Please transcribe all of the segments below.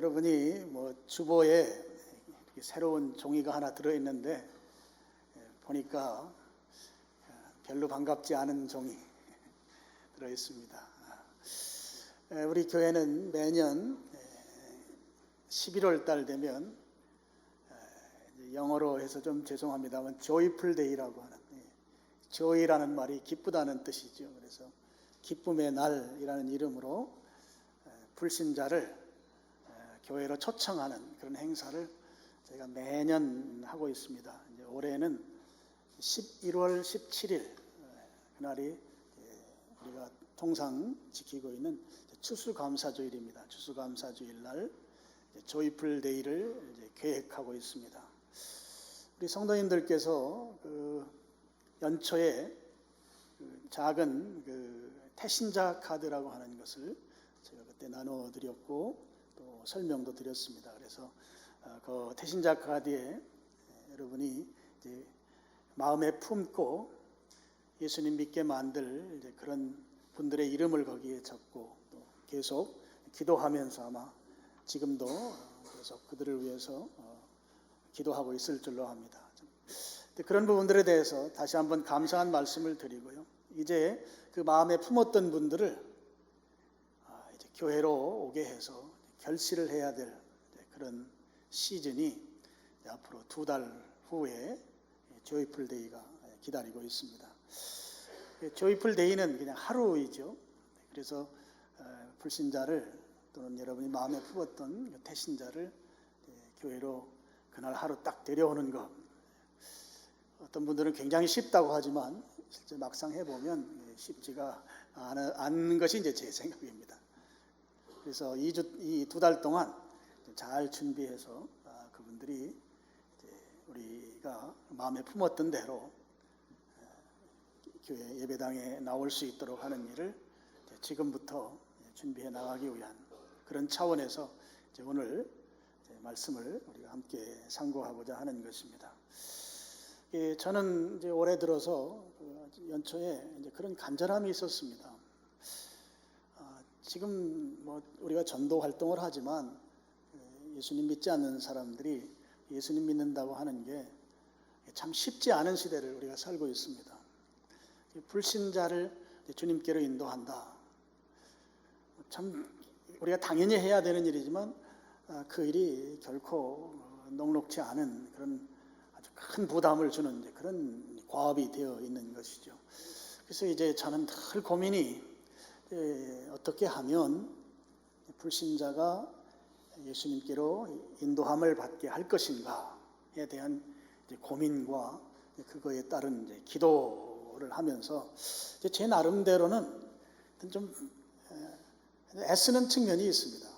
여러분이 주보에 이렇게 새로운 종이가 하나 들어있는데 보니까 별로 반갑지 않은 종이 들어있습니다. 우리 교회는 매년 11월 달 되면 영어로 해서 좀 죄송합니다만 조이풀 데이라고 하는, 조이라는 말이 기쁘다는 뜻이죠. 그래서 기쁨의 날이라는 이름으로 불신자를 교회로 초청하는 그런 행사를 저희가 매년 하고 있습니다. 이제 올해는 11월 17일 그날이 우리가 통상 지키고 있는 추수감사주일입니다. 추수감사주일 날 조이풀 데이를 계획하고 있습니다. 우리 성도님들께서 연초에 작은 태신자 카드라고 하는 것을 제가 그때 나눠드렸고 또 설명도 드렸습니다. 그래서 그 태신자 카드에 여러분이 이제 마음에 품고 예수님 믿게 만들 그런 분들의 이름을 거기에 적고 또 계속 기도하면서 아마 지금도 계속 그들을 위해서 기도하고 있을 줄로 합니다. 그런 부분들에 대해서 다시 한번 감사한 말씀을 드리고요. 이제 그 마음에 품었던 분들을 이제 교회로 오게 해서 결실을 해야 될 그런 시즌이 앞으로 2달 후에 조이풀 데이가 기다리고 있습니다. 조이풀 데이는 그냥 하루이죠. 그래서 불신자를 또는 여러분이 마음에 품었던 태신자를 교회로 그날 하루 딱 데려오는 것, 어떤 분들은 굉장히 쉽다고 하지만 실제 막상 해보면 쉽지가 않은 것이 이제 제 생각입니다. 그래서 이 2달 동안 잘 준비해서 그분들이 우리가 마음에 품었던 대로 교회 예배당에 나올 수 있도록 하는 일을 지금부터 준비해 나가기 위한 그런 차원에서 오늘 말씀을 우리가 함께 상고하고자 하는 것입니다. 저는 이제 올해 들어서 연초에 이제 그런 간절함이 있었습니다. 지금 우리가 전도 활동을 하지만 예수님 믿지 않는 사람들이 예수님 믿는다고 하는 게 참 쉽지 않은 시대를 우리가 살고 있습니다. 불신자를 주님께로 인도한다. 참 우리가 당연히 해야 되는 일이지만 그 일이 결코 녹록지 않은 그런 아주 큰 부담을 주는 그런 과업이 되어 있는 것이죠. 그래서 이제 저는 늘 고민이 어떻게 하면 불신자가 예수님께로 인도함을 받게 할 것인가에 대한 고민과 그거에 따른 기도를 하면서 제 나름대로는 좀 애쓰는 측면이 있습니다.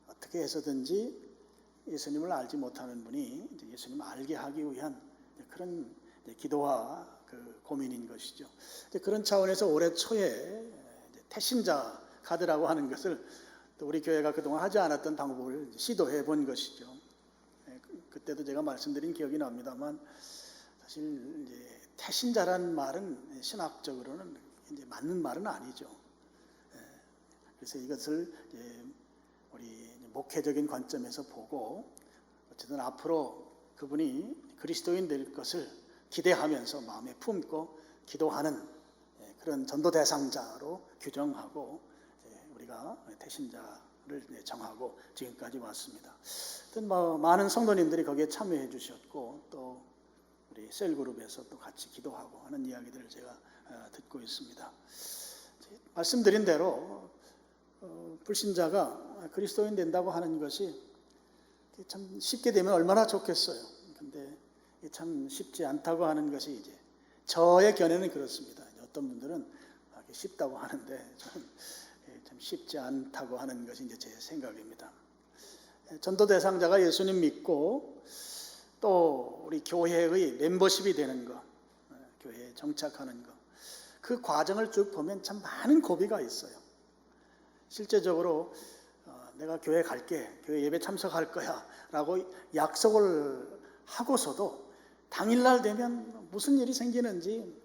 어떻게 해서든지 예수님을 알지 못하는 분이 예수님을 알게 하기 위한 그런 기도와 고민인 것이죠. 그런 차원에서 올해 초에 태신자 카드라고 하는 것을 또 우리 교회가 그동안 하지 않았던 방법을 시도해 본 것이죠. 그때도 제가 말씀드린 기억이 납니다만 사실 이제 태신자라는 말은 신학적으로는 이제 맞는 말은 아니죠. 그래서 이것을 우리 목회적인 관점에서 보고 어쨌든 앞으로 그분이 그리스도인 될 것을 기대하면서 마음에 품고 기도하는 그런 전도 대상자로 규정하고 우리가 태신자를 정하고 지금까지 왔습니다. 많은 성도님들이 거기에 참여해 주셨고 또 우리 셀그룹에서 또 같이 기도하고 하는 이야기들을 제가 듣고 있습니다. 말씀드린 대로 불신자가 그리스도인 된다고 하는 것이 참 쉽게 되면 얼마나 좋겠어요. 근데 참 쉽지 않다고 하는 것이 이제 저의 견해는 그렇습니다. 어떤 분들은 쉽다고 하는데 저는 참 쉽지 않다고 하는 것이 이제 제 생각입니다. 전도 대상자가 예수님 믿고 또 우리 교회의 멤버십이 되는 것, 교회에 정착하는 것, 그 과정을 쭉 보면 참 많은 고비가 있어요. 실제적으로 내가 교회 갈게, 교회 예배 참석할 거야 라고 약속을 하고서도 당일날 되면 무슨 일이 생기는지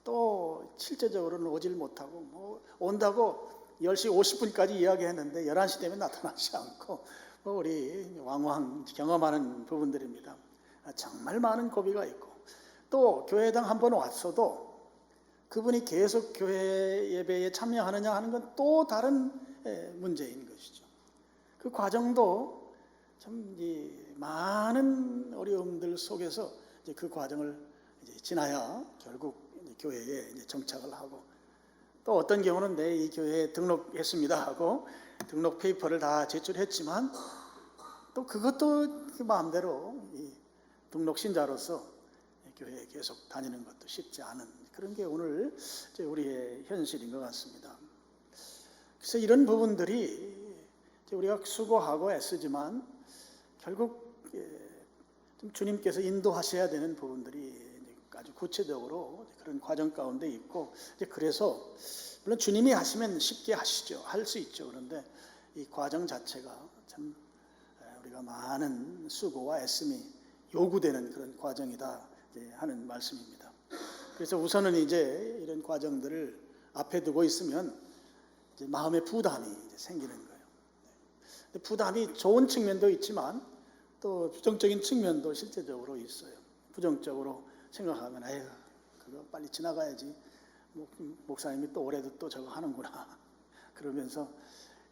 또 실제적으로는 오질 못하고 온다고 10시 50분까지 이야기했는데 11시 되면 나타나지 않고 우리 왕왕 경험하는 부분들입니다. 정말 많은 고비가 있고, 또 교회당 한번 왔어도 그분이 계속 교회 예배에 참여하느냐 하는 건 또 다른 문제인 것이죠. 그 과정도 참 많은 어려움들 속에서 이제 그 과정을 이제 지나야 결국 이제 교회에 이제 정착을 하고, 또 어떤 경우는 이 교회에 등록했습니다 하고 등록 페이퍼를 다 제출했지만 또 그것도 그 마음대로 이 등록 신자로서 교회에 계속 다니는 것도 쉽지 않은 그런 게 오늘 우리의 현실인 것 같습니다. 그래서 이런 부분들이 우리가 수고하고 애쓰지만 결국 좀 주님께서 인도하셔야 되는 부분들이 아주 구체적으로 그런 과정 가운데 있고, 그래서 물론 주님이 하시면 쉽게 하시죠. 할 수 있죠. 그런데 이 과정 자체가 참 우리가 많은 수고와 애씀이 요구되는 그런 과정이다 하는 말씀입니다. 그래서 우선은 이제 이런 과정들을 앞에 두고 있으면 이제 마음의 부담이 이제 생기는 거예요. 부담이 좋은 측면도 있지만 또 부정적인 측면도 실제적으로 있어요. 부정적으로 생각하면 에휴, 그거 빨리 지나가야지. 목사님이 또 올해도 또 저거 하는구나. 그러면서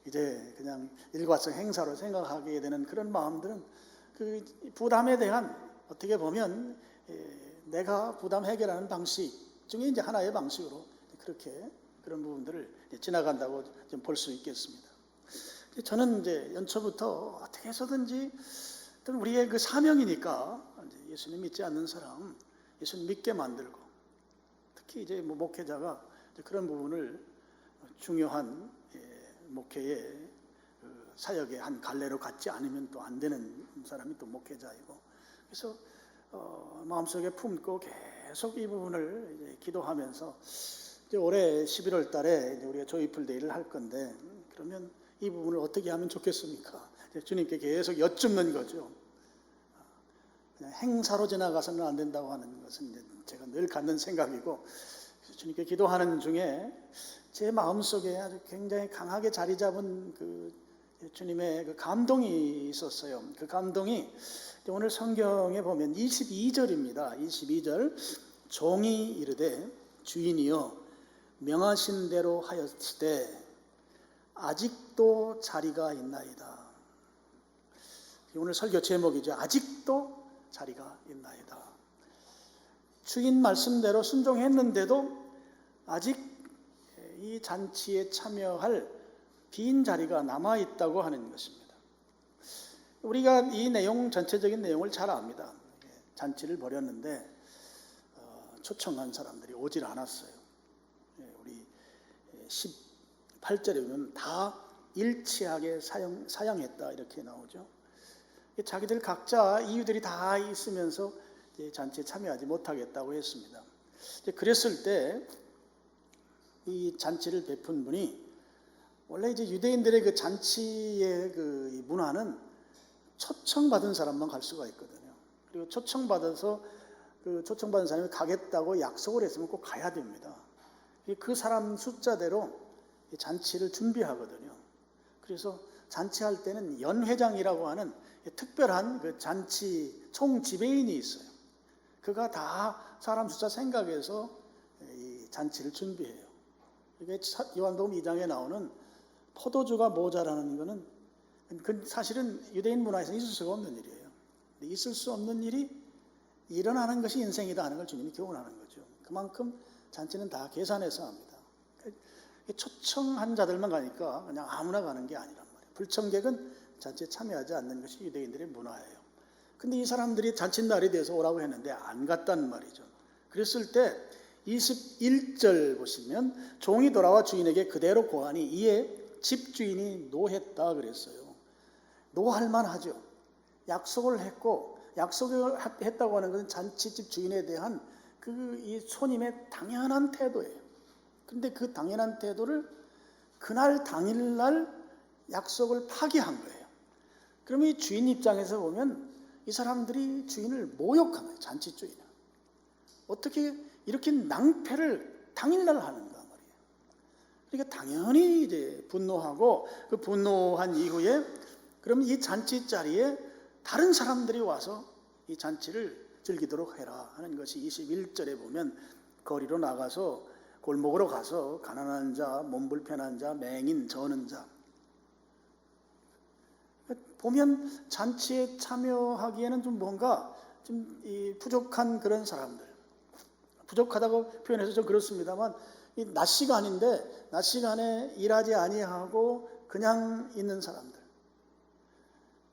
이제 그냥 일과성 행사로 생각하게 되는 그런 마음들은 그 부담에 대한 어떻게 보면 내가 부담 해결하는 방식 중에 이제 하나의 방식으로 그렇게 그런 부분들을 지나간다고 좀 볼 수 있겠습니다. 저는 이제 연초부터 어떻게 해서든지 우리의 그 사명이니까 예수님 믿지 않는 사람 예수님 믿게 만들고, 특히 이제 목회자가 그런 부분을 중요한 목회의 사역의 한 갈래로 갖지 않으면 또 안 되는 사람이 또 목회자이고, 그래서 마음속에 품고 계속 이 부분을 이제 기도하면서 이제 올해 11월 달에 이제 우리가 조이풀 데이를 할 건데, 그러면 이 부분을 어떻게 하면 좋겠습니까? 주님께 계속 여쭙는 거죠. 그냥 행사로 지나가서는 안 된다고 하는 것은 이제 제가 늘 갖는 생각이고, 주님께 기도하는 중에 제 마음속에 아주 굉장히 강하게 자리 잡은 그 주님의 그 감동이 있었어요. 그 감동이 오늘 성경에 보면 22절입니다. 22절, 종이 이르되 주인이여 명하신 대로 하였으되 아직도 자리가 있나이다. 오늘 설교 제목이죠. 아직도 자리가 있나이다. 주인 말씀대로 순종했는데도 아직 이 잔치에 참여할 빈 자리가 남아있다고 하는 것입니다. 우리가 이 내용, 전체적인 내용을 잘 압니다. 잔치를 벌였는데 초청한 사람들이 오질 않았어요. 우리 18절에 보면 다 일치하게 사양했다 이렇게 나오죠. 자기들 각자 이유들이 다 있으면서 잔치에 참여하지 못하겠다고 했습니다. 그랬을 때 이 잔치를 베푼 분이, 원래 이제 유대인들의 그 잔치의 그 문화는 초청받은 사람만 갈 수가 있거든요. 그리고 초청받아서 그 초청받은 사람이 가겠다고 약속을 했으면 꼭 가야 됩니다. 그 사람 숫자대로 잔치를 준비하거든요. 그래서 잔치할 때는 연회장이라고 하는 특별한 그 잔치 총지배인이 있어요. 그가 다 사람 숫자 생각해서 이 잔치를 준비해요. 이게 요한복음 2장에 나오는 포도주가 모자라는 것은 사실은 유대인 문화에서 있을 수가 없는 일이에요. 있을 수 없는 일이 일어나는 것이 인생이다 하는 걸 주님이 교훈하는 거죠. 그만큼 잔치는 다 계산해서 합니다. 초청한 자들만 가니까 그냥 아무나 가는 게 아니란 말이에요. 불청객은 잔치에 참여하지 않는 것이 유대인들의 문화예요. 근데 이 사람들이 잔칫날이 돼서 오라고 했는데 안 갔단 말이죠. 그랬을 때 21절 보시면 종이 돌아와 주인에게 그대로 고하니 이에 집주인이 노했다 그랬어요. 노할 만하죠. 약속을 했고, 약속을 했다고 하는 것은 잔치집 주인에 대한 이 손님의 당연한 태도예요. 근데 그 당연한 태도를 그날 당일날 약속을 파기한 거예요. 그러면 이 주인 입장에서 보면 이 사람들이 주인을 모욕한 거예요. 잔치 주인을. 어떻게 이렇게 낭패를 당일날 하는가 말이에요. 그러니까 당연히 이제 분노하고, 그 분노한 이후에 그럼 이 잔치 자리에 다른 사람들이 와서 이 잔치를 즐기도록 해라 하는 것이 21절에 보면, 거리로 나가서 골목으로 가서 가난한 자, 몸 불편한 자, 맹인, 저는 자, 보면 잔치에 참여하기에는 좀 뭔가 좀 부족한 그런 사람들, 부족하다고 표현해서 좀 그렇습니다만, 이 낮 시간인데 낮 시간에 일하지 아니하고 그냥 있는 사람들,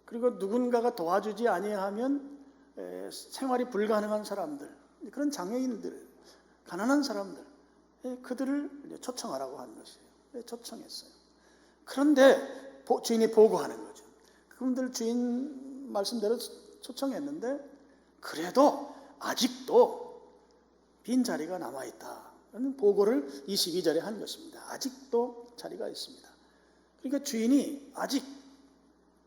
그리고 누군가가 도와주지 아니하면 생활이 불가능한 사람들, 그런 장애인들, 가난한 사람들, 그들을 초청하라고 하는 것이에요. 초청했어요. 그런데 주인이 보고하는 거죠. 그분들 주인 말씀대로 초청했는데 그래도 아직도 빈자리가 남아있다는 보고를 22절에 한 것입니다. 아직도 자리가 있습니다. 그러니까 주인이 아직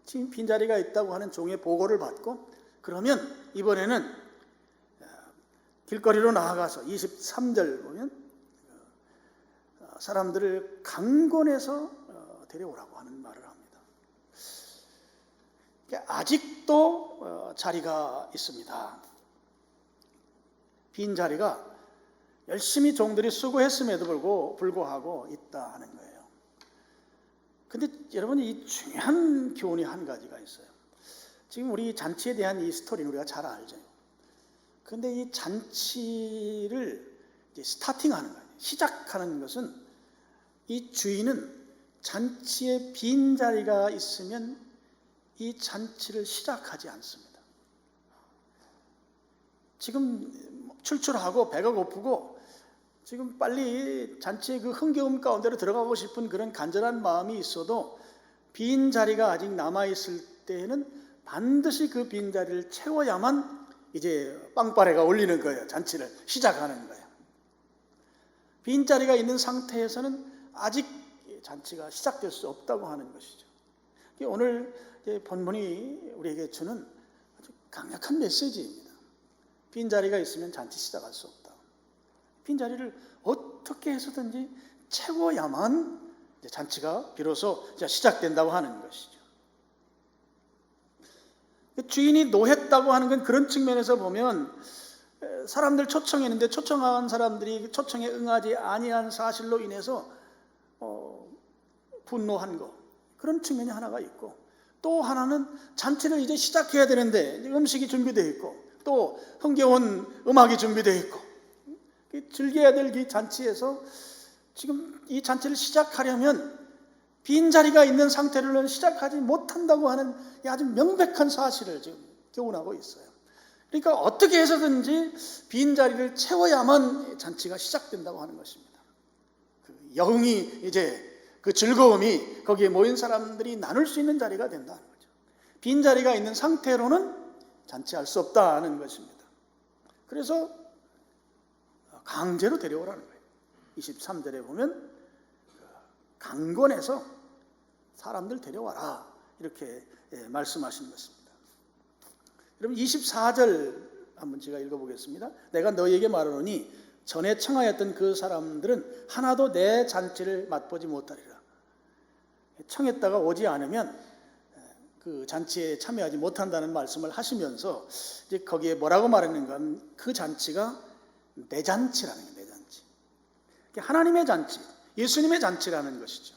지금 빈자리가 있다고 하는 종의 보고를 받고, 그러면 이번에는 길거리로 나아가서 23절 보면 사람들을 강권해서 데려오라고 하는 말을 합니다. 아직도 자리가 있습니다. 빈 자리가 열심히 종들이 수고했음에도 불구하고 있다 하는 거예요. 근데 여러분, 이 중요한 교훈이 한 가지가 있어요. 지금 우리 잔치에 대한 이 스토리는 우리가 잘 알죠. 근데 이 잔치를 이제 스타팅하는 거예요. 시작하는 것은, 이 주인은 잔치에 빈 자리가 있으면 이 잔치를 시작하지 않습니다. 지금 출출하고 배가 고프고 지금 빨리 잔치의 그 흥겨움 가운데로 들어가고 싶은 그런 간절한 마음이 있어도 빈 자리가 아직 남아있을 때에는 반드시 그 빈 자리를 채워야만 이제 빵빠레가 울리는 거예요. 잔치를 시작하는 거예요. 빈 자리가 있는 상태에서는 아직 잔치가 시작될 수 없다고 하는 것이죠. 오늘 본문이 우리에게 주는 아주 강력한 메시지입니다. 빈자리가 있으면 잔치 시작할 수 없다. 빈자리를 어떻게 해서든지 채워야만 잔치가 비로소 시작된다고 하는 것이죠. 주인이 노했다고 하는 건 그런 측면에서 보면, 사람들 초청했는데 초청한 사람들이 초청에 응하지 아니한 사실로 인해서 분노한 거, 그런 측면이 하나가 있고, 또 하나는 잔치를 이제 시작해야 되는데 음식이 준비되어 있고 또 흥겨운 음악이 준비되어 있고, 즐겨야 될 이 잔치에서 지금 이 잔치를 시작하려면 빈자리가 있는 상태로는 시작하지 못한다고 하는 아주 명백한 사실을 지금 교훈하고 있어요. 그러니까 어떻게 해서든지 빈자리를 채워야만 잔치가 시작된다고 하는 것입니다. 그 여흥이, 이제 그 즐거움이 거기에 모인 사람들이 나눌 수 있는 자리가 된다는 거죠. 빈자리가 있는 상태로는 잔치할 수 없다는 것입니다. 그래서 강제로 데려오라는 거예요. 23절에 보면 강권해서 사람들 데려와라, 이렇게 말씀하신 것입니다. 여러분, 24절 한번 제가 읽어보겠습니다. 내가 너희에게 말하노니 전에 청하였던 그 사람들은 하나도 내 잔치를 맛보지 못하리라. 청했다가 오지 않으면 그 잔치에 참여하지 못한다는 말씀을 하시면서 이제 거기에 뭐라고 말하는가 하면, 그 잔치가 내 잔치라는 거예요. 내 잔치. 하나님의 잔치, 예수님의 잔치라는 것이죠.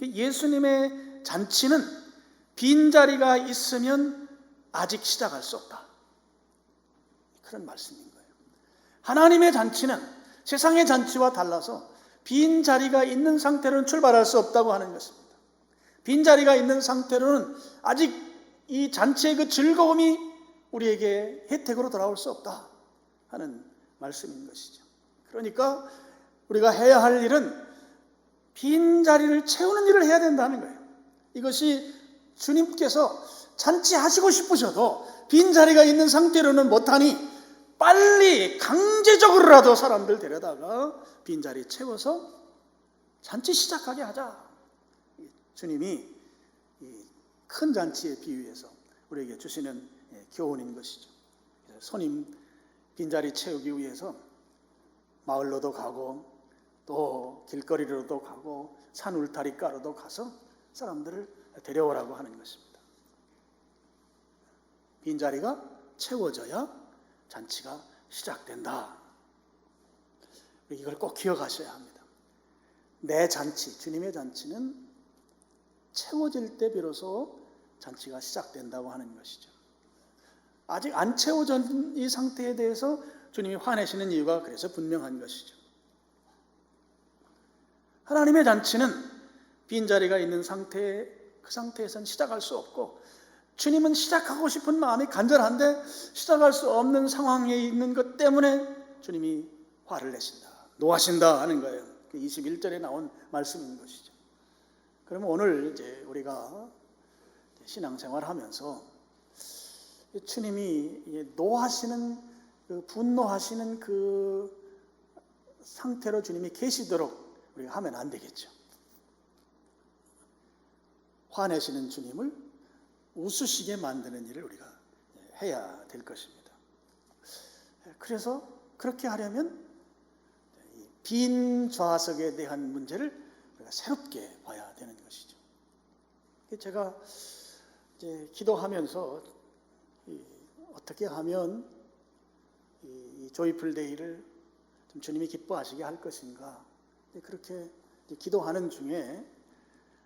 예수님의 잔치는 빈자리가 있으면 아직 시작할 수 없다, 그런 말씀인 거예요. 하나님의 잔치는 세상의 잔치와 달라서 빈자리가 있는 상태로는 출발할 수 없다고 하는 것입니다. 빈자리가 있는 상태로는 아직 이 잔치의 그 즐거움이 우리에게 혜택으로 돌아올 수 없다 하는 말씀인 것이죠. 그러니까 우리가 해야 할 일은 빈자리를 채우는 일을 해야 된다는 거예요. 이것이 주님께서 잔치하시고 싶으셔도 빈자리가 있는 상태로는 못하니 빨리 강제적으로라도 사람들 데려다가 빈자리 채워서 잔치 시작하게 하자. 주님이 큰 잔치에 비유해서 우리에게 주시는 교훈인 것이죠. 손님 빈자리 채우기 위해서 마을로도 가고 또 길거리로도 가고 산 울타리가로도 가서 사람들을 데려오라고 하는 것입니다. 빈자리가 채워져야 잔치가 시작된다. 이걸 꼭 기억하셔야 합니다. 내 잔치, 주님의 잔치는 채워질 때 비로소 잔치가 시작된다고 하는 것이죠. 아직 안 채워진 이 상태에 대해서 주님이 화내시는 이유가 그래서 분명한 것이죠. 하나님의 잔치는 빈자리가 있는 상태에 그 상태에서는 시작할 수 없고, 주님은 시작하고 싶은 마음이 간절한데 시작할 수 없는 상황에 있는 것 때문에 주님이 화를 내신다, 노하신다 하는 거예요. 21절에 나온 말씀인 것이죠. 그러면 오늘 이제 우리가 신앙생활하면서 주님이 노하시는 분노하시는 그 상태로 주님이 계시도록 우리가 하면 안 되겠죠. 화내시는 주님을 웃으시게 만드는 일을 우리가 해야 될 것입니다. 그래서 그렇게 하려면 빈 좌석에 대한 문제를 우리가 새롭게 봐야 되는 것이죠. 제가 이제 기도하면서 어떻게 하면 이 조이풀 데이를 좀 주님이 기뻐하시게 할 것인가, 그렇게 기도하는 중에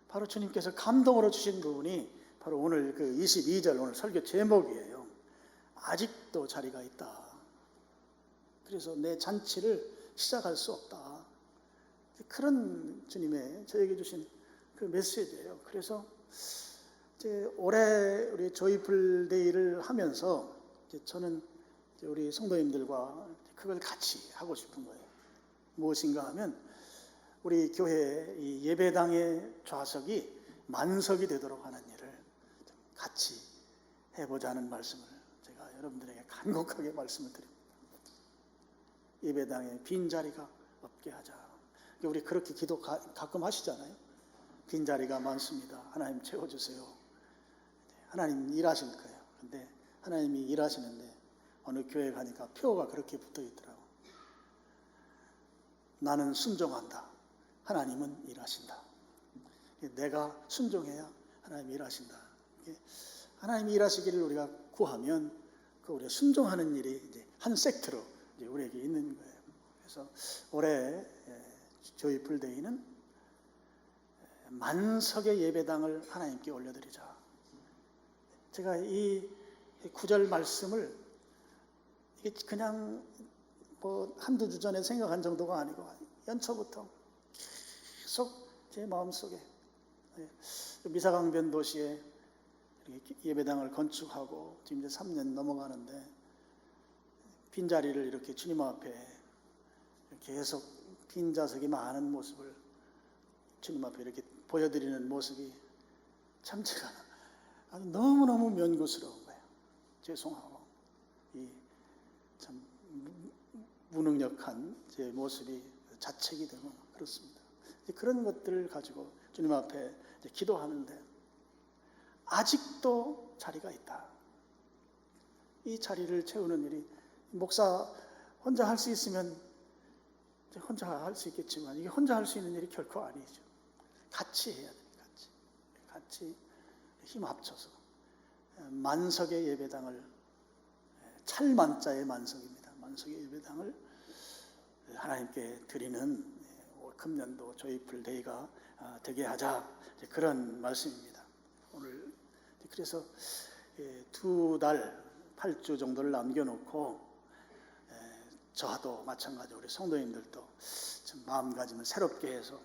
바로 주님께서 감동으로 주신 부분이 바로 오늘 그 22절 오늘 설교 제목이에요. 아직도 자리가 있다. 그래서 내 잔치를 시작할 수 없다. 그런 주님의 저에게 주신 그 메시지예요. 그래서 이제 올해 우리 조이풀 데이를 하면서 이제 저는 이제 우리 성도님들과 그걸 같이 하고 싶은 거예요. 무엇인가 하면 우리 교회 이 예배당의 좌석이 만석이 되도록 하는 일을 같이 해보자는 말씀을 제가 여러분들에게 간곡하게 말씀을 드립니다. 예배당에 빈자리가 없게 하자. 우리 그렇게 기도 가끔 하시잖아요. 빈자리가 많습니다. 하나님 채워주세요. 하나님 일하실 거예요. 근데 하나님이 일하시는데 어느 교회 가니까 표가 그렇게 붙어 있더라고. 나는 순종한다. 하나님은 일하신다. 내가 순종해야 하나님이 일하신다. 하나님이 일하시기를 우리가 구하면 그 우리가 순종하는 일이 이제 한 섹트로 이제 우리에게 있는 거예요. 그래서 올해 조이풀 데이는 만석의 예배당을 하나님께 올려드리자. 제가 이 구절 말씀을 이게 그냥 뭐 한두 주 전에 생각한 정도가 아니고 연초부터 계속 제 마음속에 미사강변 도시에 예배당을 건축하고 지금 이제 3년 넘어가는데 빈자리를 이렇게 주님 앞에 계속 빈 좌석이 많은 모습을 주님 앞에 이렇게 보여드리는 모습이 참 제가 아주 너무너무 면구스러운 거예요. 죄송하고 이 참 무능력한 제 모습이 자책이 되고 그렇습니다. 그런 것들을 가지고 주님 앞에 기도하는데 아직도 자리가 있다. 이 자리를 채우는 일이 목사 혼자 할 수 있으면 혼자 할 수 있겠지만 이게 혼자 할 수 있는 일이 결코 아니죠. 같이 해야 됩니다. 같이 힘 합쳐서 만석의 예배당을 찰만자의 만석입니다. 만석의 예배당을 하나님께 드리는 금년도 조이풀 데이가 되게 하자 그런 말씀입니다. 오늘 그래서 2달 8주 정도를 남겨놓고 저도 마찬가지로 우리 성도님들도 좀 마음가짐을 새롭게 해서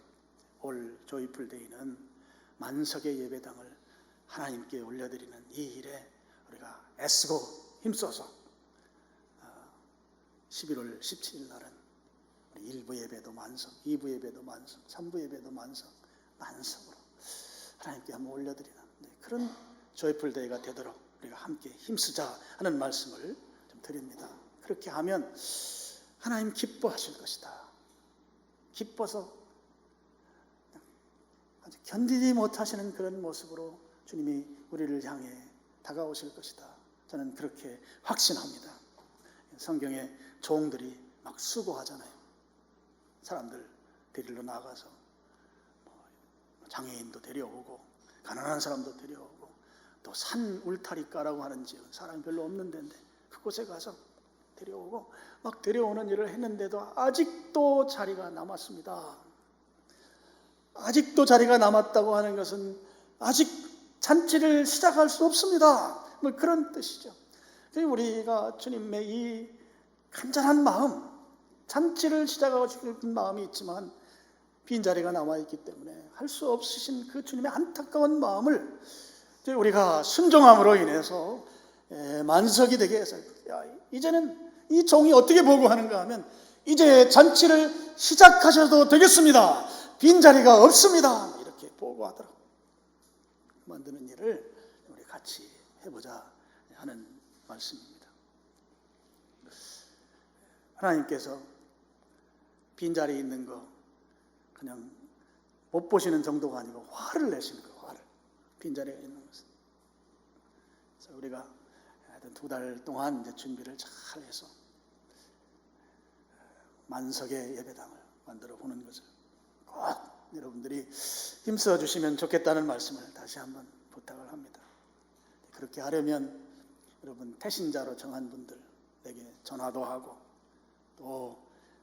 올 조이풀 데이는 만석의 예배당을 하나님께 올려드리는 이 일에 우리가 애쓰고 힘써서 11월 17일 날은 1부 예배도 만석, 2부 예배도 만석, 3부 예배도 만석, 만석으로 하나님께 한번 올려드리는 그런 조이풀 데이가 되도록 우리가 함께 힘쓰자 하는 말씀을 좀 드립니다. 그렇게 하면 하나님 기뻐하실 것이다. 기뻐서 아주 견디지 못하시는 그런 모습으로 주님이 우리를 향해 다가오실 것이다. 저는 그렇게 확신합니다. 성경에 종들이 막 수고하잖아요. 사람들 데리러 나가서 장애인도 데려오고 가난한 사람도 데려오고 또 산 울타리가라고 하는 지역, 사람이 별로 없는 데인데 그곳에 가서 데려오고 막 데려오는 일을 했는데도 아직도 자리가 남았습니다. 아직도 자리가 남았다고 하는 것은 아직 잔치를 시작할 수 없습니다. 뭐 그런 뜻이죠. 우리가 주님의 이 간절한 마음, 잔치를 시작하고 싶은 마음이 있지만 빈자리가 남아있기 때문에 할 수 없으신 그 주님의 안타까운 마음을 우리가 순종함으로 인해서 만석이 되게 해서 이제는 이 종이 어떻게 보고하는가 하면 이제 잔치를 시작하셔도 되겠습니다. 빈자리가 없습니다. 이렇게 보고하도록 만드는 일을 우리 같이 해보자 하는 말씀입니다. 하나님께서 빈자리 있는 거 그냥 못 보시는 정도가 아니고 화를 내시는 거예요. 화를. 빈자리가 있는 것은. 그래서 우리가 하여튼 2달 동안 이제 준비를 잘 해서 만석의 예배당을 만들어 보는 것을 꼭 여러분들이 힘써 주시면 좋겠다는 말씀을 다시 한번 부탁을 합니다. 그렇게 하려면 여러분 태신자로 정한 분들에게 전화도 하고 또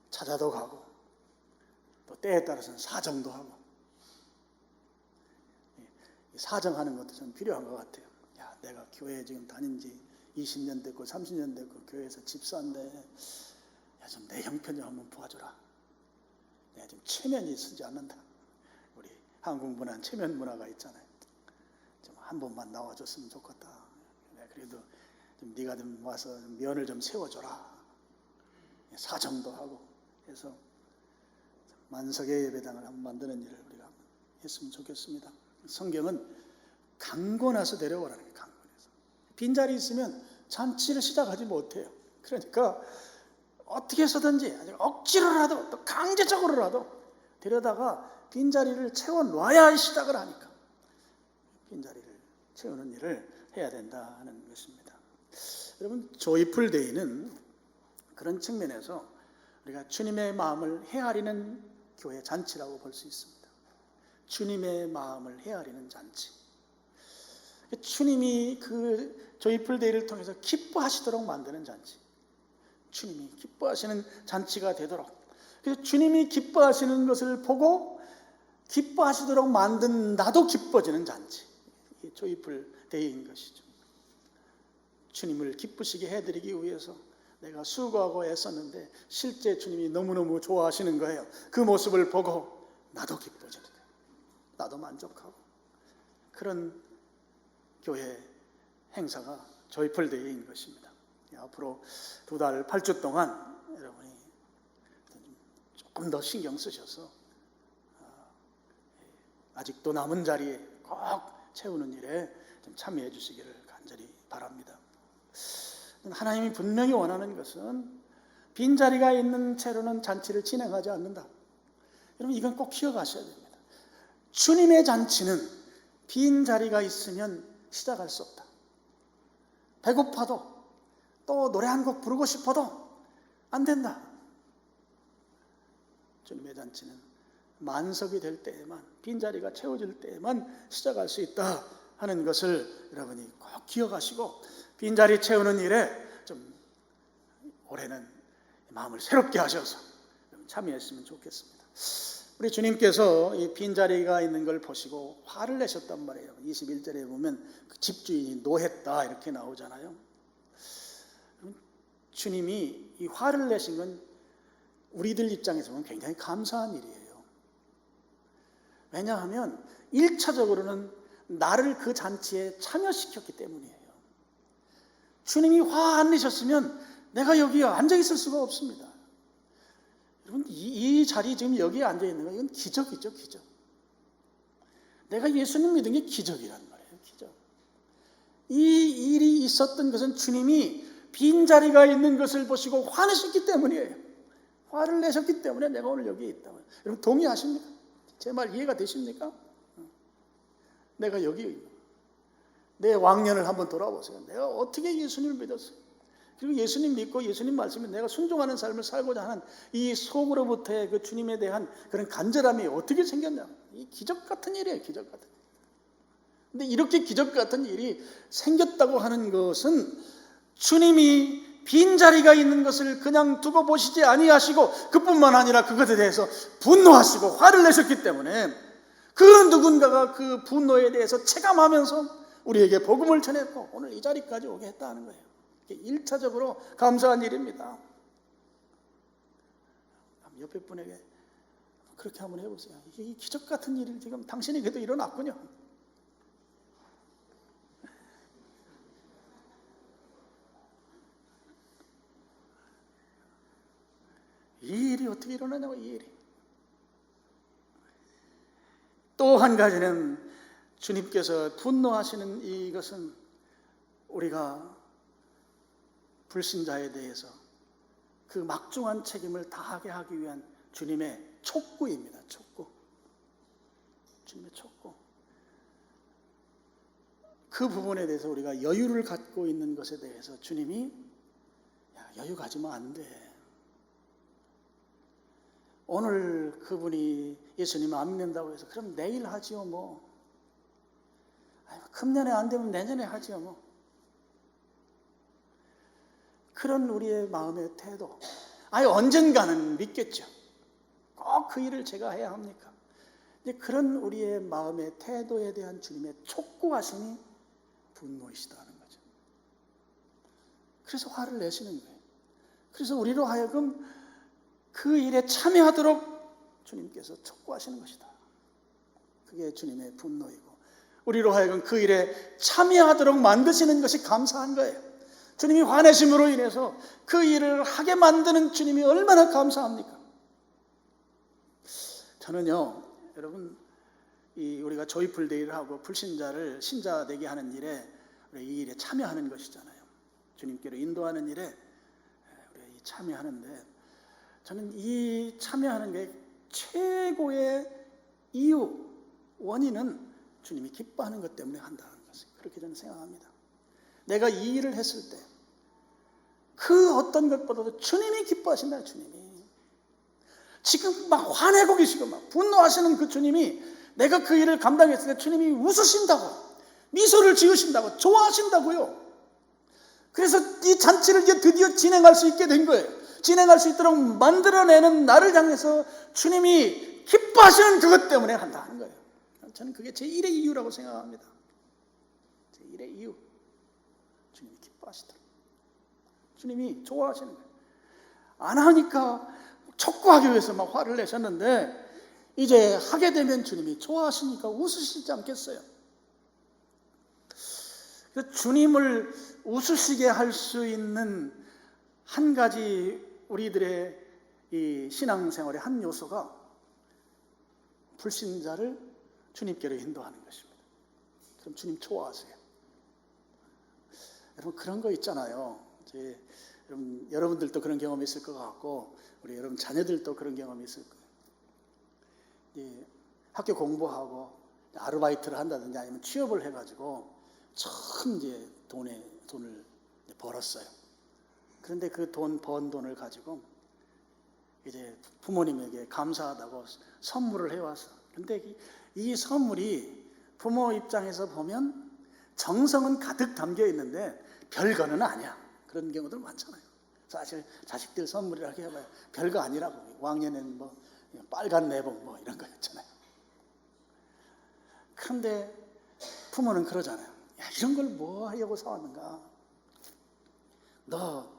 찾아도 가고 또 때에 따라서는 사정도 하고 사정하는 것도 좀 필요한 것 같아요. 야, 내가 교회에 지금 다닌 지 20년 됐고 30년 됐고 교회에서 집사인데 야, 좀 내 형편 좀 한번 도와줘라. 내가 지금 체면이 쓰지 않는다. 우리 한국 문화는 체면 문화가 있잖아요. 좀 한 번만 나와줬으면 좋겠다. 그래도 좀 네가 좀 와서 면을 좀 세워줘라. 사정도 하고 해서 만석의 예배당을 한번 만드는 일을 우리가 했으면 좋겠습니다. 성경은 강권해서 데려오라는 거예요. 강권해서. 빈자리 있으면 잔치를 시작하지 못해요. 그러니까 어떻게 해서든지 억지로라도 또 강제적으로라도 데려다가 빈자리를 채워놔야 시작을 하니까 빈자리를 채우는 일을 해야 된다 하는 것입니다. 여러분 조이풀 데이는 그런 측면에서 우리가 주님의 마음을 헤아리는 교회 잔치라고 볼 수 있습니다. 주님의 마음을 헤아리는 잔치. 주님이 그 조이풀 데이를 통해서 기뻐하시도록 만드는 잔치. 주님이 기뻐하시는 잔치가 되도록. 그래서 주님이 기뻐하시는 것을 보고 기뻐하시도록 만든 나도 기뻐지는 잔치. 이게 조이풀 데이인 것이죠. 주님을 기쁘시게 해드리기 위해서 내가 수고하고 애썼는데 실제 주님이 너무너무 좋아하시는 거예요. 그 모습을 보고 나도 기뻐지는 거예요. 나도 만족하고. 그런 교회 행사가 조이풀 데이인 것입니다. 앞으로 2달 8주 동안 여러분이 조금 더 신경 쓰셔서 아직도 남은 자리에 꼭 채우는 일에 좀 참여해 주시기를 간절히 바랍니다. 하나님이 분명히 원하는 것은 빈자리가 있는 채로는 잔치를 진행하지 않는다. 여러분 이건 꼭 기억하셔야 됩니다. 주님의 잔치는 빈자리가 있으면 시작할 수 없다. 배고파도 또 노래 한 곡 부르고 싶어도 안 된다. 주님의 잔치는 만석이 될 때에만, 빈자리가 채워질 때에만 시작할 수 있다 하는 것을 여러분이 꼭 기억하시고 빈자리 채우는 일에 좀 올해는 마음을 새롭게 하셔서 참여했으면 좋겠습니다. 우리 주님께서 이 빈자리가 있는 걸 보시고 화를 내셨단 말이에요. 21절에 보면 그 집주인이 노했다 이렇게 나오잖아요. 주님이 이 화를 내신 건 우리들 입장에서 보면 굉장히 감사한 일이에요. 왜냐하면 1차적으로는 나를 그 잔치에 참여시켰기 때문이에요. 주님이 화 안 내셨으면 내가 여기에 앉아 있을 수가 없습니다. 여러분 이 자리 지금 여기에 앉아 있는 거 이건 기적이죠, 기적. 내가 예수님 믿은 게 기적이란 말이에요, 기적. 이 일이 있었던 것은 주님이 빈자리가 있는 것을 보시고 화내셨기 때문이에요. 화를 내셨기 때문에 내가 오늘 여기에 있다. 여러분 동의하십니까? 제 말 이해가 되십니까? 내가 여기 내 왕년을 한번 돌아보세요. 내가 어떻게 예수님을 믿었어요? 그리고 예수님 믿고 예수님 말씀에 내가 순종하는 삶을 살고자 하는 이 속으로부터의 그 주님에 대한 그런 간절함이 어떻게 생겼냐. 이 기적 같은 일이에요. 기적 같은 일. 근데 이렇게 기적 같은 일이 생겼다고 하는 것은 주님이 빈자리가 있는 것을 그냥 두고 보시지 아니하시고 그뿐만 아니라 그것에 대해서 분노하시고 화를 내셨기 때문에 그 누군가가 그 분노에 대해서 체감하면서 우리에게 복음을 전했고 오늘 이 자리까지 오게 했다는 거예요. 이게 1차적으로 감사한 일입니다. 옆에 분에게 그렇게 한번 해보세요. 이게 기적 같은 일이 지금 당신에게도 일어났군요. 이 일이 어떻게 일어나냐고. 이 일이. 또 한 가지는 주님께서 분노하시는 이것은 우리가 불신자에 대해서 그 막중한 책임을 다하게 하기 위한 주님의 촉구입니다. 촉구. 주님의 촉구. 그 부분에 대해서 우리가 여유를 갖고 있는 것에 대해서 주님이 여유 가지면 안 돼. 오늘 그분이 예수님 안 믿는다고 해서 그럼 내일 하지요 뭐. 금년에 안 되면 내년에 하지요 뭐. 그런 우리의 마음의 태도. 언젠가는 믿겠죠. 꼭 그 일을 제가 해야 합니까? 근데 그런 우리의 마음의 태도에 대한 주님의 촉구하심이 분노이시다는 거죠. 그래서 화를 내시는 거예요. 그래서 우리로 하여금 그 일에 참여하도록 주님께서 촉구하시는 것이다. 그게 주님의 분노이고 우리로 하여금 그 일에 참여하도록 만드시는 것이 감사한 거예요. 주님이 화내심으로 인해서 그 일을 하게 만드는 주님이 얼마나 감사합니까? 저는요, 여러분, 우리가 조이풀 데이를 하고 불신자를 신자 되게 하는 일에 이 일에 참여하는 것이잖아요. 주님께로 인도하는 일에 우리가 참여하는데 저는 이 참여하는 게 최고의 이유, 원인은 주님이 기뻐하는 것 때문에 한다는 것을 그렇게 저는 생각합니다. 내가 이 일을 했을 때 그 어떤 것보다도 주님이 기뻐하신다. 주님이 지금 막 화내고 계시고 막 분노하시는 그 주님이 내가 그 일을 감당했을 때 주님이 웃으신다고, 미소를 지으신다고, 좋아하신다고요. 그래서 이 잔치를 이제 드디어 진행할 수 있게 된 거예요. 진행할 수 있도록 만들어내는 나를 향해서 주님이 기뻐하시는 그것 때문에 한다는 거예요. 저는 그게 제1의 이유라고 생각합니다. 제1의 이유. 주님이 기뻐하시더라고요. 주님이 좋아하시는 거예요. 안 하니까 촉구하기 위해서 막 화를 내셨는데 이제 하게 되면 주님이 좋아하시니까 웃으시지 않겠어요? 주님을 웃으시게 할 수 있는 한 가지 우리들의 이 신앙생활의 한 요소가 불신자를 주님께로 인도하는 것입니다. 그럼 주님 좋아하세요. 여러분 그런 거 있잖아요. 여러분들도 그런 경험이 있을 것 같고 우리 여러분 자녀들도 그런 경험이 있을 거예요. 학교 공부하고 아르바이트를 한다든지 아니면 취업을 해가지고 처음 이제 돈을 벌었어요. 그런데 그 번 돈을 가지고 이제 부모님에게 감사하다고 선물을 해왔어. 그런데 이 선물이 부모 입장에서 보면 정성은 가득 담겨 있는데 별거는 아니야. 그런 경우들 많잖아요. 사실 자식들 선물이라고 해봐요. 별거 아니라고. 왕년에는 뭐 빨간 내복 뭐 이런 거 있잖아요. 그런데 부모는 그러잖아요. 야, 이런 걸 뭐 하려고 사왔는가? 너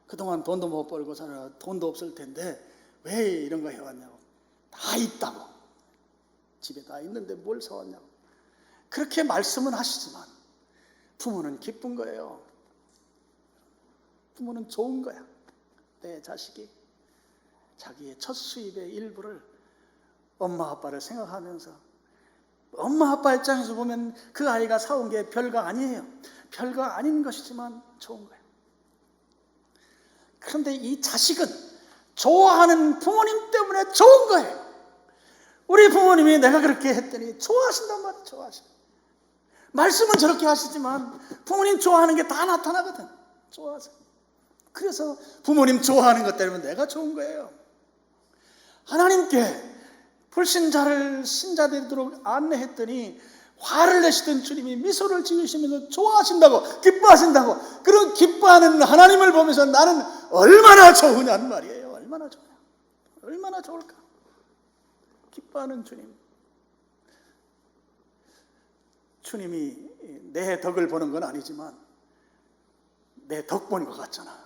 그동안 돈도 못 벌고 살아 돈도 없을 텐데 왜 이런 거 해왔냐고. 다 있다고. 집에 다 있는데 뭘 사왔냐고. 그렇게 말씀은 하시지만 부모는 기쁜 거예요. 부모는 좋은 거야. 내 자식이 자기의 첫 수입의 일부를 엄마 아빠를 생각하면서 엄마 아빠 입장에서 보면 그 아이가 사온 게 별거 아니에요. 별거 아닌 것이지만 좋은 거예요. 그런데 이 자식은 좋아하는 부모님 때문에 좋은 거예요. 우리 부모님이 내가 그렇게 했더니 좋아하신단 말이에요. 좋아하셔. 말씀은 저렇게 하시지만 부모님 좋아하는 게 다 나타나거든. 좋아하세요. 그래서 부모님 좋아하는 것 때문에 내가 좋은 거예요. 하나님께 불신자를 신자 되도록 안내했더니 화를 내시던 주님이 미소를 지으시면서 좋아하신다고, 기뻐하신다고, 그런 기뻐하는 하나님을 보면서 나는 얼마나 좋으냐는 말이에요. 얼마나 좋냐, 얼마나 좋을까. 기뻐하는 주님. 주님이 내 덕을 보는 건 아니지만 내 덕 보는 것 같잖아.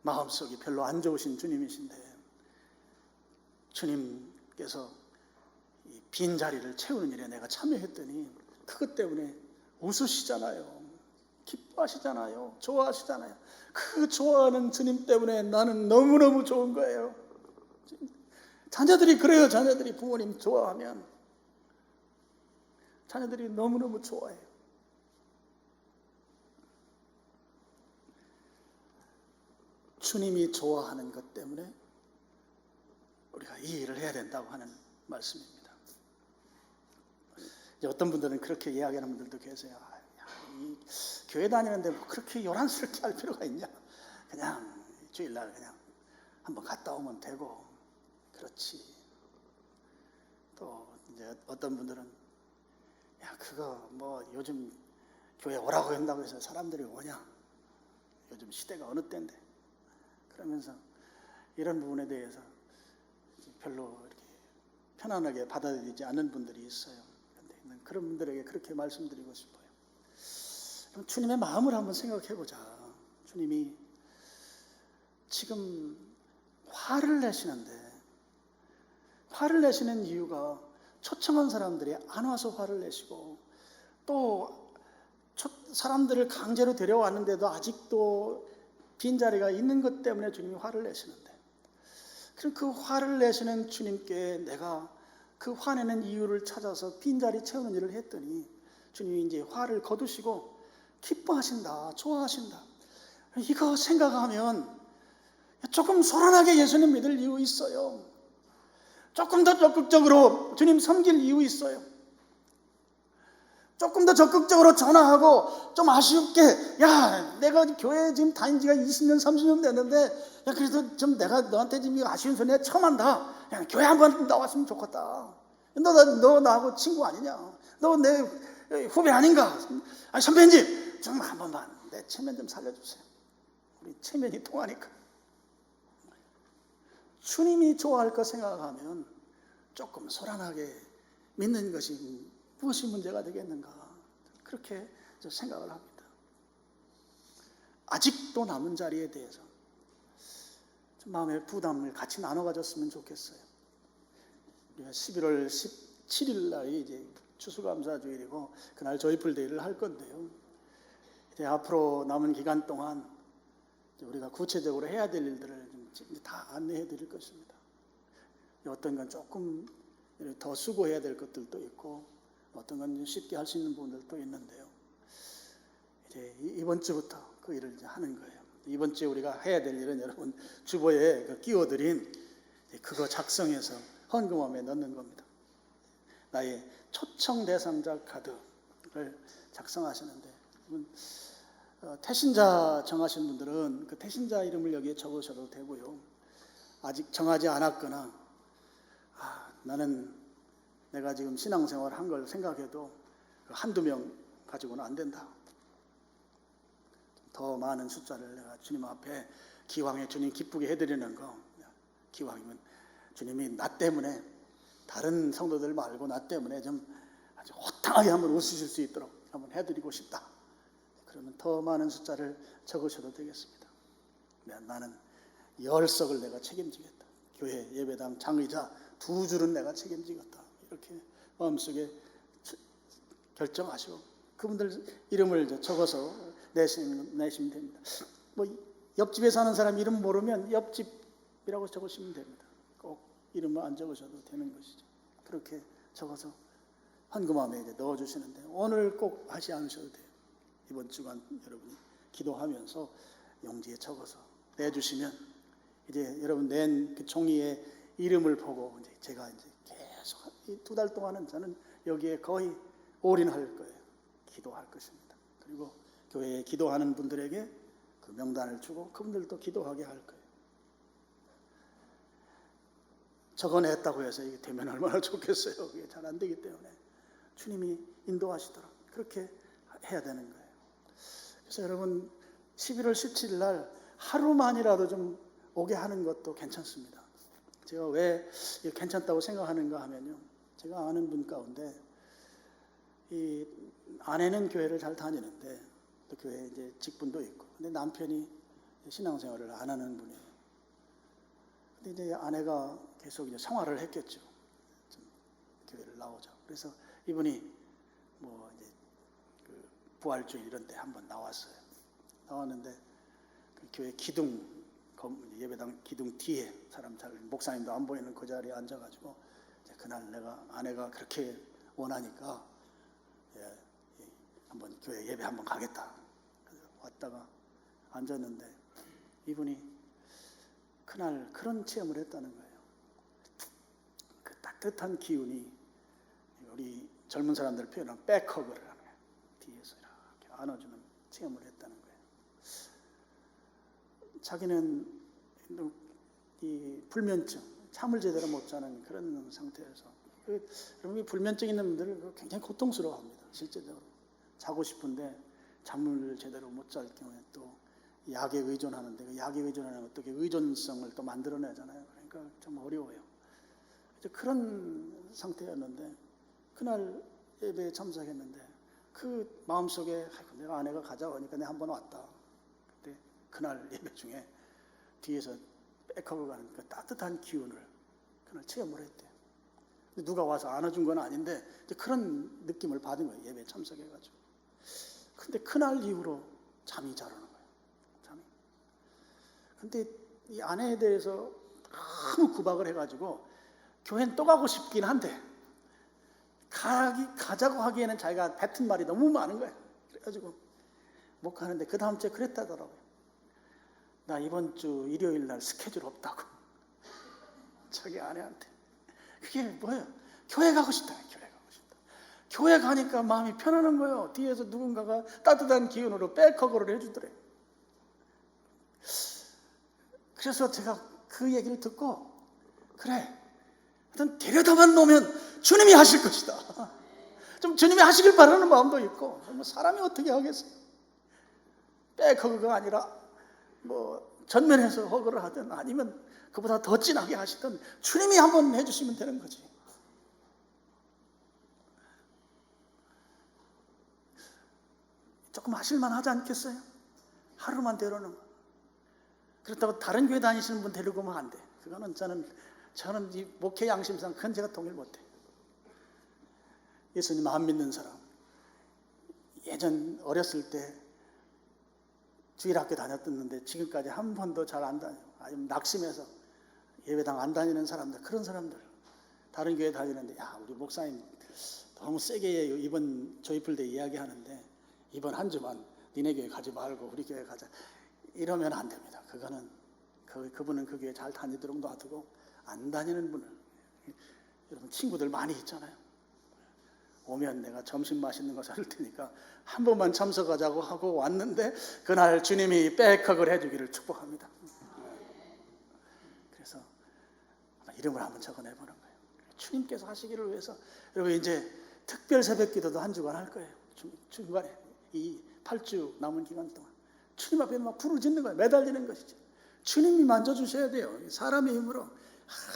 마음속이 별로 안 좋으신 주님이신데 주님께서 이 빈자리를 채우는 일에 내가 참여했더니 그것 때문에 웃으시잖아요. 기뻐하시잖아요. 좋아하시잖아요. 그 좋아하는 주님 때문에 나는 너무너무 좋은 거예요. 자녀들이 그래요. 자녀들이 부모님 좋아하면 자녀들이 너무너무 좋아해요. 주님이 좋아하는 것 때문에 우리가 이 일을 해야 된다고 하는 말씀입니다. 어떤 분들은 그렇게 이야기하는 분들도 계세요. 이 교회 다니는데 뭐 그렇게 요란스럽게 할 필요가 있냐? 그냥 주일날 그냥 한번 갔다 오면 되고. 그렇지. 또 이제 어떤 분들은 야, 그거 뭐 요즘 교회 오라고 한다고 해서 사람들이 오냐? 요즘 시대가 어느 때인데. 그러면서 이런 부분에 대해서 별로 이렇게 편안하게 받아들이지 않는 분들이 있어요. 그런데 그런 분들에게 그렇게 말씀드리고 싶어요. 그럼 주님의 마음을 한번 생각해 보자. 주님이 지금 화를 내시는 이유가 초청한 사람들이 안 와서 화를 내시고, 또 사람들을 강제로 데려왔는데도 아직도 빈자리가 있는 것 때문에 주님이 화를 내시는데, 그럼 그 화를 내시는 주님께 내가 그 화내는 이유를 찾아서 빈자리 채우는 일을 했더니 주님이 이제 화를 거두시고 기뻐하신다, 좋아하신다. 이거 생각하면 조금 소란하게 예수님 믿을 이유 있어요. 조금 더 적극적으로 주님 섬길 이유 있어요. 조금 더 적극적으로 전화하고 좀 아쉽게, 야, 내가 교회 지금 다닌 지가 20년, 30년 됐는데, 야, 그래도 좀 내가 너한테 지금 아쉬운 소리 내가 처음 한다. 야, 교회 한번 나왔으면 좋겠다. 너 나하고 친구 아니냐? 너 내 후배 아닌가? 아니, 선배님, 좀 한 번만 내 체면 좀 살려주세요. 우리 체면이 통하니까. 주님이 좋아할 거 생각하면 조금 소란하게 믿는 것이 무엇이 문제가 되겠는가, 그렇게 생각을 합니다. 아직도 남은 자리에 대해서 좀 마음의 부담을 같이 나눠 가졌으면 좋겠어요. 우리가 11월 17일 날이 이제 추수감사주일이고 그날 조이풀 데이를 할 건데요. 이제 앞으로 남은 기간 동안 우리가 구체적으로 해야 될 일들을 다 안내해 드릴 것입니다. 어떤 건 조금 더 수고해야 될 것들도 있고, 어떤 건 쉽게 할 수 있는 부분들도 있는데요. 이제 이번 주부터 그 일을 이제 하는 거예요. 이번 주에 우리가 해야 될 일은 여러분 주보에 끼워드린 그거 작성해서 헌금함에 넣는 겁니다. 나의 초청 대상자 카드를 작성하시는데, 태신자 정하신 분들은 그 태신자 이름을 여기에 적으셔도 되고요. 아직 정하지 않았거나 나는 내가 지금 신앙생활 한 걸 생각해도 한두 명 가지고는 안 된다. 더 많은 숫자를 내가 주님 앞에 기왕에 주님 기쁘게 해드리는 거, 기왕이면 주님이 나 때문에, 다른 성도들 말고 나 때문에 좀 아주 호탕하게 한번 웃으실 수 있도록 한번 해드리고 싶다. 그러면 더 많은 숫자를 적으셔도 되겠습니다. 나는 10석을 내가 책임지겠다. 교회 예배당 장의자 2줄은 내가 책임지겠다. 이렇게 마음속에 결정하시고 그분들 이름을 적어서 내시면 됩니다. 뭐 옆집에 사는 사람 이름 모르면 옆집이라고 적으시면 됩니다. 꼭 이름을 안 적으셔도 되는 것이죠. 그렇게 적어서 헌금함에 이제 넣어주시는데, 오늘 꼭 하지 않으셔도 돼요. 이번 주간 여러분이 기도하면서 용지에 적어서 내주시면 이제 여러분 낸 그 종이에 이름을 보고 이제 제가 이제 계속 2달 동안은 저는 여기에 거의 올인할 거예요. 기도할 것입니다. 그리고 교회에 기도하는 분들에게 그 명단을 주고 그분들도 기도하게 할 거예요. 적어냈다고 해서 이게 되면 얼마나 좋겠어요. 그게 잘 안 되기 때문에 주님이 인도하시도록 그렇게 해야 되는 거예요. 그래서 여러분 11월 17일 날 하루만이라도 좀 오게 하는 것도 괜찮습니다. 제가 왜 괜찮다고 생각하는가 하면요, 제가 아는 분 가운데 이 아내는 교회를 잘 다니는데 또 교회 이제 직분도 있고, 근데 남편이 신앙생활을 안 하는 분이에요. 근데 이제 아내가 계속 이제 생활을 했겠죠. 좀 교회를 나오자. 그래서 이분이 뭐 이제 그 부활주일 이런 데 한번 나왔어요. 나왔는데 그 교회 기둥 예배당 기둥 뒤에 사람 잘 목사님도 안 보이는 그 자리에 앉아가지고 이제 그날 아내가 그렇게 원하니까 한번 교회 예배 한번 가겠다. 그래서 왔다가 앉았는데 이분이 그날 그런 체험을 했다는 거예요. 그 따뜻한 기운이 우리 젊은 사람들 표현하면 백허그를 하는 거예요. 뒤에서 이렇게 안아주는 체험을 했다는 거예요. 자기는 이 불면증, 잠을 제대로 못 자는 그런 상태에서 여러분 불면증 있는 분들은 굉장히 고통스러워합니다. 실제적으로 자고 싶은데 잠을 제대로 못 잘 경우에 또 약에 의존하는데 그 약에 의존하는 어떻게 의존성을 또 만들어내잖아요. 그러니까 좀 어려워요. 그런 상태였는데 그날 예배에 참석했는데 그 마음속에 내가 아내가 가자고 하니까 내가 한번 왔다. 근데 그날 예배 중에 뒤에서 백하고 가는 그 따뜻한 기운을 그날 체험을 했대요. 누가 와서 안아준 건 아닌데 그런 느낌을 받은 거예요. 예배에 참석해가지고. 근데 그날 이후로 잠이 잘 오는 거예요. 잠이. 근데 이 아내에 대해서 너무 구박을 해가지고 교회는 또 가고 싶긴 한데 가자고 하기에는 자기가 뱉은 말이 너무 많은 거예요. 그래가지고 못 가는데 그 다음 주에 그랬다더라고요. 나 이번 주 일요일 날 스케줄 없다고. 자기 아내한테. 그게 뭐예요? 교회 가고 싶다. 교회 가고 싶다. 교회 가니까 마음이 편안한 거예요. 뒤에서 누군가가 따뜻한 기운으로 백허그를 해주더래요. 그래서 제가 그 얘기를 듣고 그래, 하여튼 데려다만 놓으면 주님이 하실 것이다. 좀 주님이 하시길 바라는 마음도 있고, 뭐 사람이 어떻게 하겠어요? 백허그가 아니라 뭐 전면에서 허그를 하든 아니면 그보다 더 진하게 하시든 주님이 한번 해주시면 되는 거지. 조금 하실만 하지 않겠어요? 하루만 데려오는 거. 그렇다고 다른 교회 다니시는 분 데리고 오면 안 돼. 그거는 저는 이 목회 양심상 그건 제가 동의를 못해. 예수님 안 믿는 사람, 예전 어렸을 때 주일학교 다녔었는데 지금까지 한 번도 잘 안 다녀. 아니면 낙심해서 예배당 안 다니는 사람들, 그런 사람들 다른 교회 다니는데 야, 우리 목사님 너무 세게 이번 조이풀대 이야기하는데 이번 한 주만 니네 교회 가지 말고 우리 교회 가자. 이러면 안 됩니다. 그분은 그 교회 잘 다니도록 놔두고 안 다니는 분을, 여러분 친구들 많이 있잖아요. 오면 내가 점심 맛있는 거 사줄 테니까 한 번만 참석하자고 하고 왔는데 그날 주님이 백허그를 해주기를 축복합니다. 그래서 이름을 한번 적어내보는 거예요. 주님께서 하시기를 위해서 여러분 이제 특별 새벽기도도 한 주간 할 거예요. 중간에 이 8주 남은 기간 동안 주님 앞에 막 부르짖는 거예요. 매달리는 것이죠. 주님이 만져주셔야 돼요. 사람의 힘으로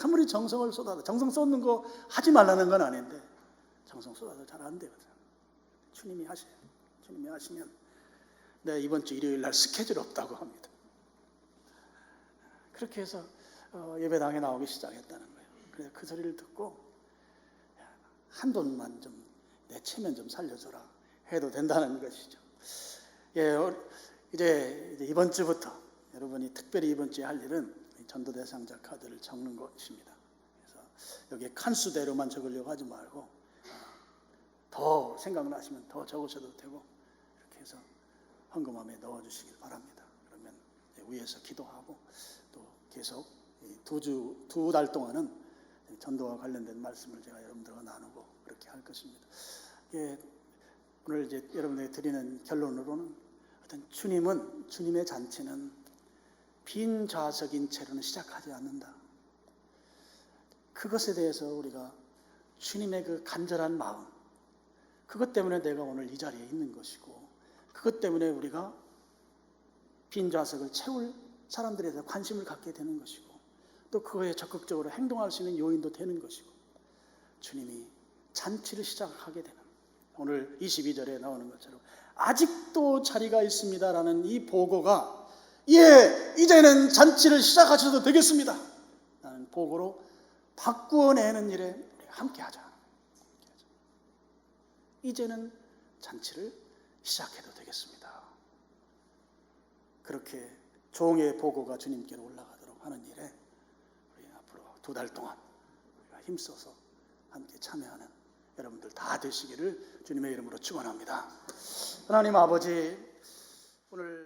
아무리 정성을 쏟아도, 정성 쏟는 거 하지 말라는 건 아닌데 정성 쏟아도 잘 안 되거든요. 주님이 하셔요. 주님이 하시면 내가 이번 주 일요일 날 스케줄 없다고 합니다. 그렇게 해서 예배당에 나오기 시작했다는 거예요. 그래서 그 소리를 듣고 한 돈만 좀 내 체면 좀 살려줘라 해도 된다는 것이죠. 예, 이제 이번 주부터 여러분이 특별히 이번 주에 할 일은 전도 대상자 카드를 적는 것입니다. 그래서 여기에 칸수대로만 적으려고 하지 말고 더 생각나시면 더 적으셔도 되고 이렇게 해서 헌금함에 넣어주시길 바랍니다. 그러면 위에서 기도하고 또 계속 두 달 동안은 전도와 관련된 말씀을 제가 여러분들과 나누고 그렇게 할 것입니다. 예, 오늘 이제 여러분에게 드리는 결론으로는 하여튼 주님의 잔치는 빈 좌석인 채로는 시작하지 않는다. 그것에 대해서 우리가 주님의 그 간절한 마음, 그것 때문에 내가 오늘 이 자리에 있는 것이고, 그것 때문에 우리가 빈 좌석을 채울 사람들에 대해서 관심을 갖게 되는 것이고, 또 그거에 적극적으로 행동할 수 있는 요인도 되는 것이고, 주님이 잔치를 시작하게 되는, 오늘 22절에 나오는 것처럼 아직도 자리가 있습니다라는 이 보고가, 예, 이제는 잔치를 시작하셔도 되겠습니다 라는 보고로 바꾸어내는 일에 우리가 함께하자. 이제는 잔치를 시작해도 되겠습니다. 그렇게 종의 보고가 주님께로 올라가도록 하는 일에 우리 앞으로 2달 동안 우리가 힘써서 함께 참여하는 여러분들 다 되시기를 주님의 이름으로 축원합니다. 하나님 아버지, 오늘